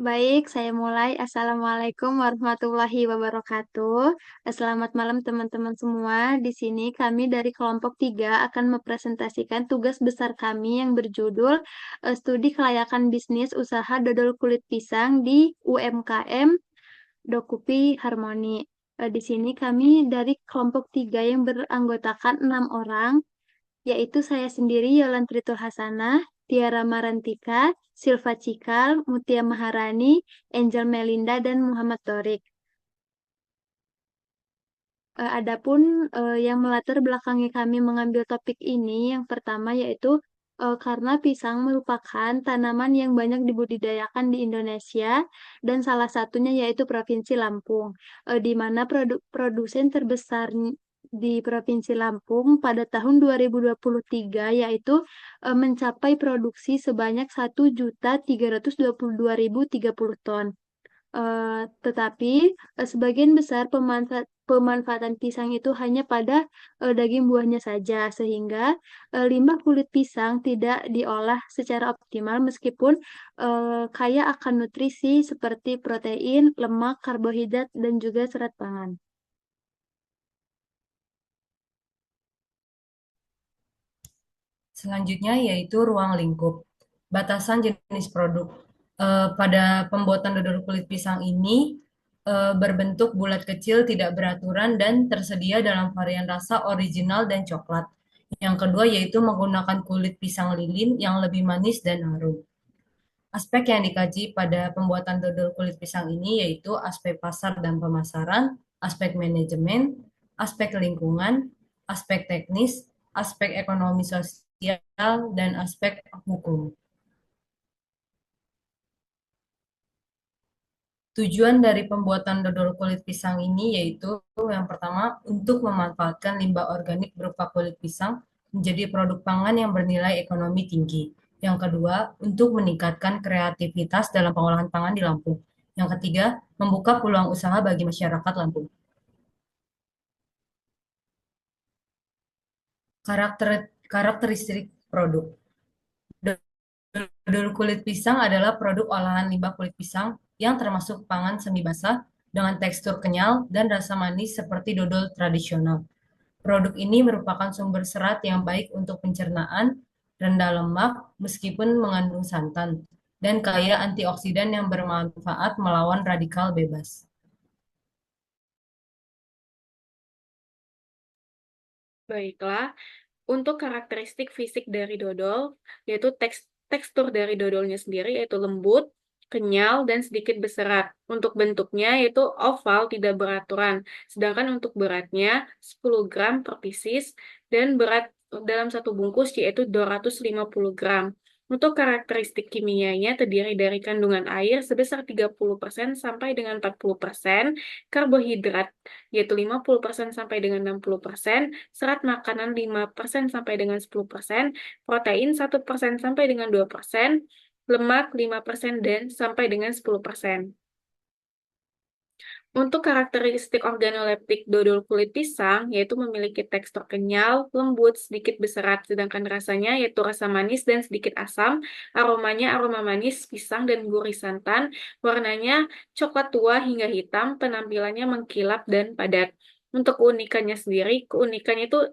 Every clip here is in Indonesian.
Baik, saya mulai. Assalamualaikum warahmatullahi wabarakatuh. Selamat malam teman-teman semua. Di sini kami dari kelompok 3 akan mempresentasikan tugas besar kami yang berjudul Studi Kelayakan Bisnis Usaha Dodol Kulit Pisang di UMKM Dokupi Harmoni. Di sini kami dari kelompok 3 yang beranggotakan 6 orang, yaitu saya sendiri Yolantritul Hasanah, Tiara Marantika, Silva Cikal, Mutia Maharani, Angel Melinda, dan Muhammad Torik. Adapun yang melatar belakangi kami mengambil topik ini, yang pertama yaitu karena pisang merupakan tanaman yang banyak dibudidayakan di Indonesia dan salah satunya yaitu Provinsi Lampung, di mana produsen terbesar di Provinsi Lampung pada tahun 2023 yaitu mencapai produksi sebanyak 1.322.030 ton. Tetapi sebagian besar pemanfaatan pisang itu hanya pada daging buahnya saja, sehingga limbah kulit pisang tidak diolah secara optimal meskipun kaya akan nutrisi seperti protein, lemak, karbohidrat, dan juga serat pangan. Selanjutnya yaitu ruang lingkup. Batasan jenis produk. Pada pembuatan dodol kulit pisang ini berbentuk bulat kecil, tidak beraturan, dan tersedia dalam varian rasa original dan coklat. Yang kedua yaitu menggunakan kulit pisang lilin yang lebih manis dan harum. Aspek yang dikaji pada pembuatan dodol kulit pisang ini yaitu aspek pasar dan pemasaran, aspek manajemen, aspek lingkungan, aspek teknis, aspek ekonomi sosial, dan aspek hukum. Tujuan dari pembuatan dodol kulit pisang ini yaitu yang pertama untuk memanfaatkan limbah organik berupa kulit pisang menjadi produk pangan yang bernilai ekonomi tinggi. Yang kedua, untuk meningkatkan kreativitas dalam pengolahan pangan di Lampung. Yang ketiga, membuka peluang usaha bagi masyarakat Lampung. Karakteristik produk. Dodol kulit pisang adalah produk olahan limbah kulit pisang yang termasuk pangan semi basah dengan tekstur kenyal dan rasa manis seperti dodol tradisional. Produk ini merupakan sumber serat yang baik untuk pencernaan, rendah lemak meskipun mengandung santan, dan kaya antioksidan yang bermanfaat melawan radikal bebas. Baiklah, untuk karakteristik fisik dari dodol, yaitu tekstur dari dodolnya sendiri yaitu lembut, kenyal, dan sedikit berserat. Untuk bentuknya yaitu oval, tidak beraturan. Sedangkan untuk beratnya 10 gram per pieces dan berat dalam satu bungkus yaitu 250 gram. Untuk karakteristik kimianya terdiri dari kandungan air sebesar 30% sampai dengan 40%, karbohidrat yaitu 50% sampai dengan 60%, serat makanan 5% sampai dengan 10%, protein 1% sampai dengan 2%, lemak 5% dan sampai dengan 10%. Untuk karakteristik organoleptik dodol kulit pisang, yaitu memiliki tekstur kenyal, lembut, sedikit berserat, sedangkan rasanya yaitu rasa manis dan sedikit asam, aromanya aroma manis, pisang, dan gurih santan, warnanya coklat tua hingga hitam, penampilannya mengkilap dan padat. Untuk keunikannya sendiri, keunikannya itu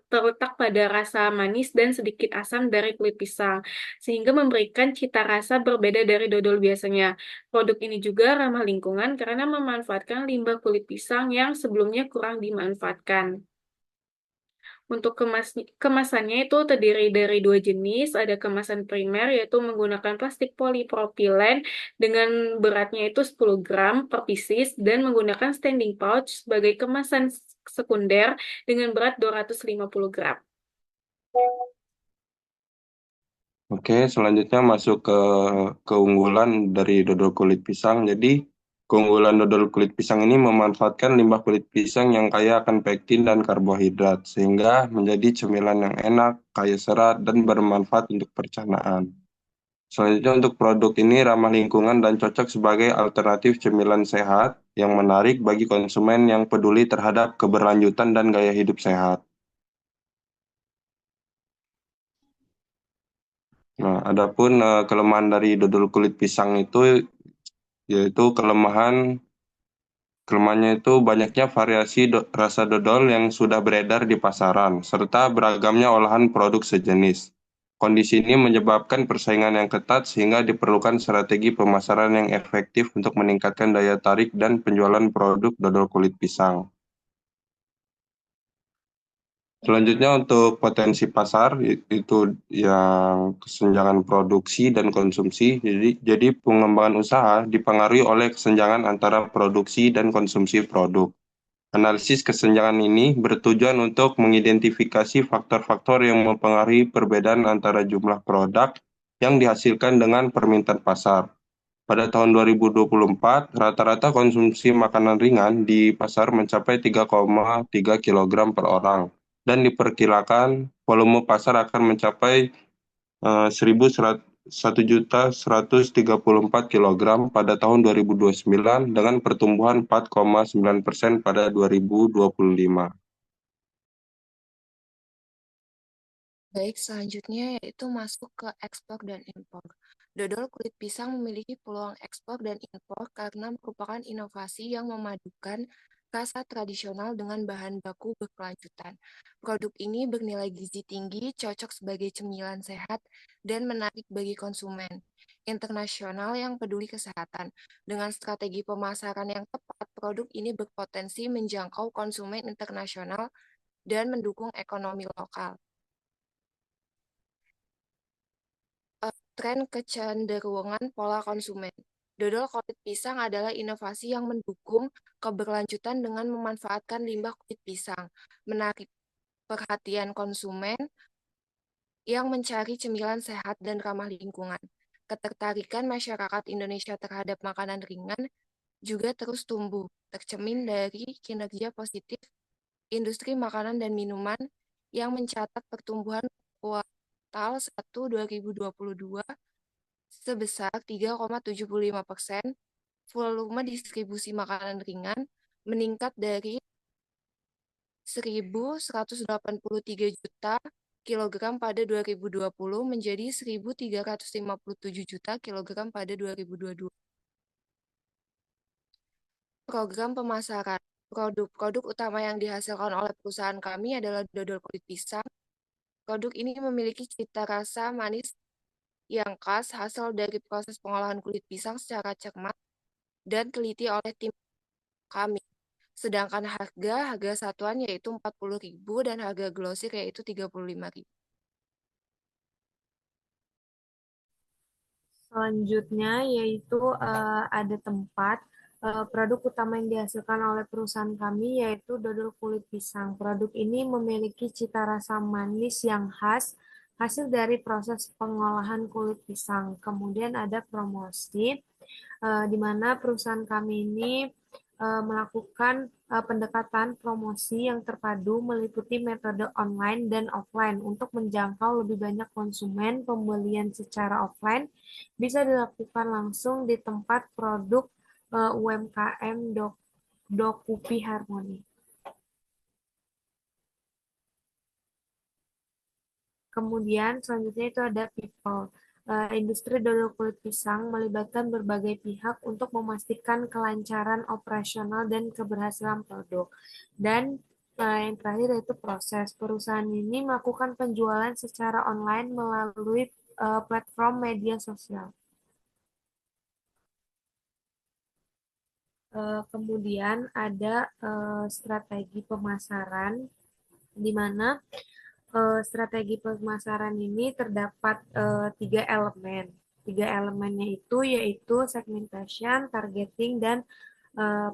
terletak pada rasa manis dan sedikit asam dari kulit pisang, sehingga memberikan cita rasa berbeda dari dodol biasanya. Produk ini juga ramah lingkungan karena memanfaatkan limbah kulit pisang yang sebelumnya kurang dimanfaatkan. Untuk kemasannya itu terdiri dari dua jenis, ada kemasan primer yaitu menggunakan plastik polipropilen dengan beratnya itu 10 gram per pieces dan menggunakan standing pouch sebagai kemasan sekunder dengan berat 250 gram. Oke, selanjutnya masuk ke keunggulan dari dodol kulit pisang. Jadi, keunggulan dodol kulit pisang ini memanfaatkan limbah kulit pisang yang kaya akan pektin dan karbohidrat, sehingga menjadi cemilan yang enak, kaya serat, dan bermanfaat untuk pencernaan. Selanjutnya untuk produk ini ramah lingkungan dan cocok sebagai alternatif cemilan sehat yang menarik bagi konsumen yang peduli terhadap keberlanjutan dan gaya hidup sehat. Nah, adapun kelemahan dari dodol kulit pisang itu yaitu kelemahannya itu banyaknya variasi rasa dodol yang sudah beredar di pasaran, serta beragamnya olahan produk sejenis. Kondisi ini menyebabkan persaingan yang ketat sehingga diperlukan strategi pemasaran yang efektif untuk meningkatkan daya tarik dan penjualan produk dodol kulit pisang. Selanjutnya untuk potensi pasar itu yang kesenjangan produksi dan konsumsi. Jadi pengembangan usaha dipengaruhi oleh kesenjangan antara produksi dan konsumsi produk. Analisis kesenjangan ini bertujuan untuk mengidentifikasi faktor-faktor yang mempengaruhi perbedaan antara jumlah produk yang dihasilkan dengan permintaan pasar. Pada tahun 2024, rata-rata konsumsi makanan ringan di pasar mencapai 3,3 kg per orang, dan diperkirakan volume pasar akan mencapai 1.134 kg pada tahun 2029 dengan pertumbuhan 4,9% pada 2025. Baik, selanjutnya yaitu masuk ke ekspor dan impor. Dodol kulit pisang memiliki peluang ekspor dan impor karena merupakan inovasi yang memadukan rasa tradisional dengan bahan baku berkelanjutan. Produk ini bernilai gizi tinggi, cocok sebagai cemilan sehat, dan menarik bagi konsumen internasional yang peduli kesehatan. Dengan strategi pemasaran yang tepat, produk ini berpotensi menjangkau konsumen internasional dan mendukung ekonomi lokal. Tren kecenderungan pola konsumen. Dodol kulit pisang adalah inovasi yang mendukung keberlanjutan dengan memanfaatkan limbah kulit pisang, menarik perhatian konsumen yang mencari cemilan sehat dan ramah lingkungan. Ketertarikan masyarakat Indonesia terhadap makanan ringan juga terus tumbuh, tercermin dari kinerja positif industri makanan dan minuman yang mencatat pertumbuhan kuartal 1 2022 sebesar 3,75%, volume distribusi makanan ringan meningkat dari 1.183 juta kilogram pada 2020 menjadi 1.357 juta kilogram pada 2022. Program pemasaran. Produk-produk utama yang dihasilkan oleh perusahaan kami adalah dodol kulit pisang. Produk ini memiliki cita rasa manis yang khas hasil dari proses pengolahan kulit pisang secara cermat dan teliti oleh tim kami. Sedangkan harga satuan yaitu 40.000 dan harga glosir yaitu 35.000. Selanjutnya yaitu ada tempat. Produk utama yang dihasilkan oleh perusahaan kami yaitu dodol kulit pisang. Produk ini memiliki cita rasa manis yang khas hasil dari proses pengolahan kulit pisang. Kemudian ada promosi, di mana perusahaan kami ini melakukan pendekatan promosi yang terpadu meliputi metode online dan offline untuk menjangkau lebih banyak konsumen. Pembelian secara offline bisa dilakukan langsung di tempat produk UMKM Dokupi Harmoni. Kemudian selanjutnya itu ada people. Industri dodol kulit pisang melibatkan berbagai pihak untuk memastikan kelancaran operasional dan keberhasilan produk. Dan yang terakhir yaitu proses. Perusahaan ini melakukan penjualan secara online melalui platform media sosial. Kemudian ada strategi pemasaran, di mana strategi pemasaran ini terdapat 3 elemen. 3 elemennya itu yaitu segmentation, targeting, dan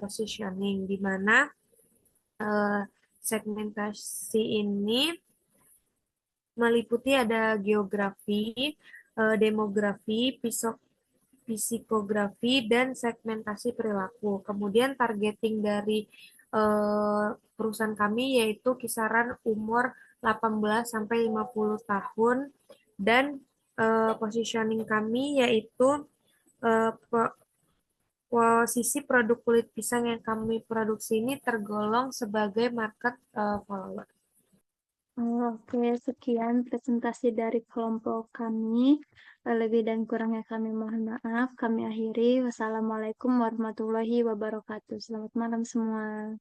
positioning, di mana segmentasi ini meliputi ada geografi, demografi, psikografi, dan segmentasi perilaku. Kemudian targeting dari perusahaan kami yaitu kisaran umur 18 sampai 50 tahun, dan positioning kami yaitu posisi produk kulit pisang yang kami produksi ini tergolong sebagai market follower. Oke, sekian presentasi dari kelompok kami. Lebih dan kurangnya kami mohon maaf. Kami akhiri. Wassalamualaikum warahmatullahi wabarakatuh. Selamat malam semua.